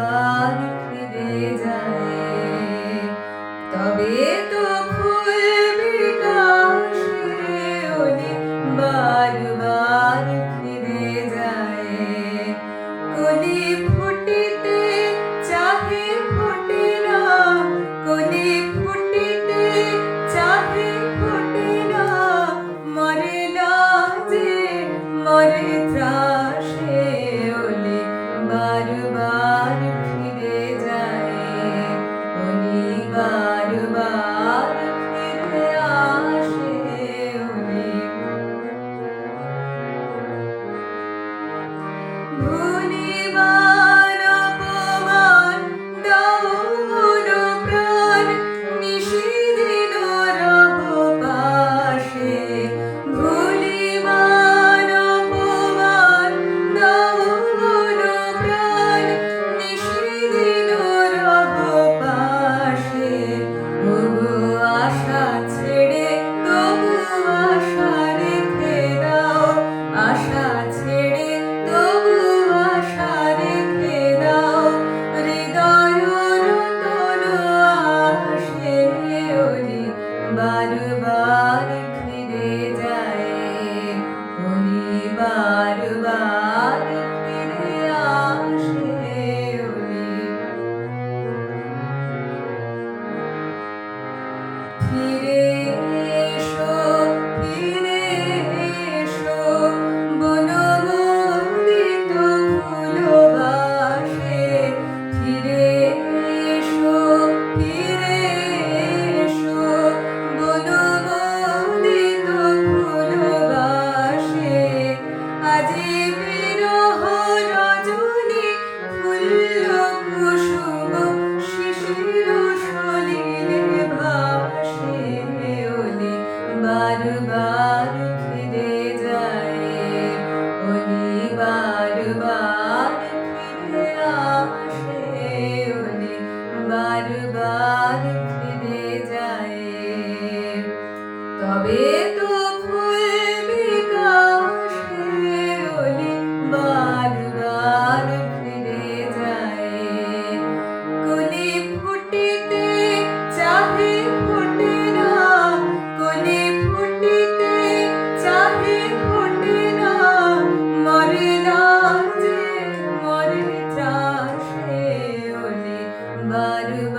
বারবার ফিরে যায়। তবে তো ফুল বিকাশে ওলি বারবার ফিরে যায়। কলি ফুটিতে চাহে ফোটে না, কলি ফুটিতে চাহে ফোটে না, মরে না যে মরে ত্রাসে ওলি বারবার ফিরে যায়। ওলি বারবার ফিরে আসে ওলি। ভুলিবার অপমান দাও মন প্রাণ, নিশিদিন রহ পাশে। ভুলিবার অপমান দাও মন প্রাণ, নিশিদিন রহ পাশে। ওগো আশা ছেড়ে তবু আশা রেখে দাও, আশা ছেড়ে তবু আশা রেখে দাও। হৃদয় রতন আসে ওলি বারবার ফিরে যায়। ওলি বারবার ফিরে আসে ওলি। ফিরে এসো, ফিরে এসো, বনমন্ডিত ফুলবাসে। ফিরে এসো, ফিরে এসো, বনমন্ডিত ফুলবাসে। আজি বিরহ রজনী ফুল্ল কুসুম শিশির সলিলে ভাসে ওলি বারবার ফিরে যায়। ওলি বারবার ফিরে আসে ওলি বারবার ফিরে যায়। তবে তো ফুল বিকাশে ওলি বারবার ফিরে যায়। কলি ফুটিতে চাহে ফোটে না, কলি ফুটিতে চাহে ফোটে না, মরে না যে মরে ত্রাসে ওলি বারবার